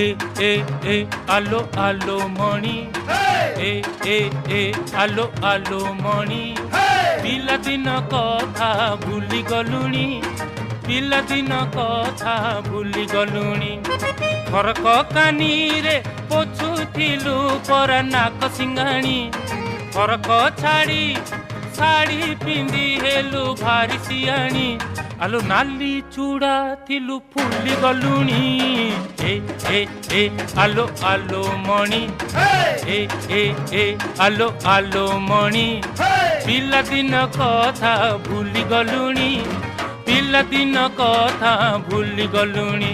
ए ए ए आलो आलो मणि ए ए ए आलो आलो मणि पिलादिन कथा भूली गलुणी पिलादिन कथा भूली गलुणी फरक कानी रे पोछुथिलु पर नाक सिंगाणी फरक छाड़ी साड़ी पिंदी हेलु भारी सियाणी आलो नाली चूड़ा थिलु फुली गलुणी ए ए ए आलो आलो मणि ए ए ए आलो आलो मणि पिलादिन कथा भूली गलुणी पिलादिन कथा भूली गलुणी।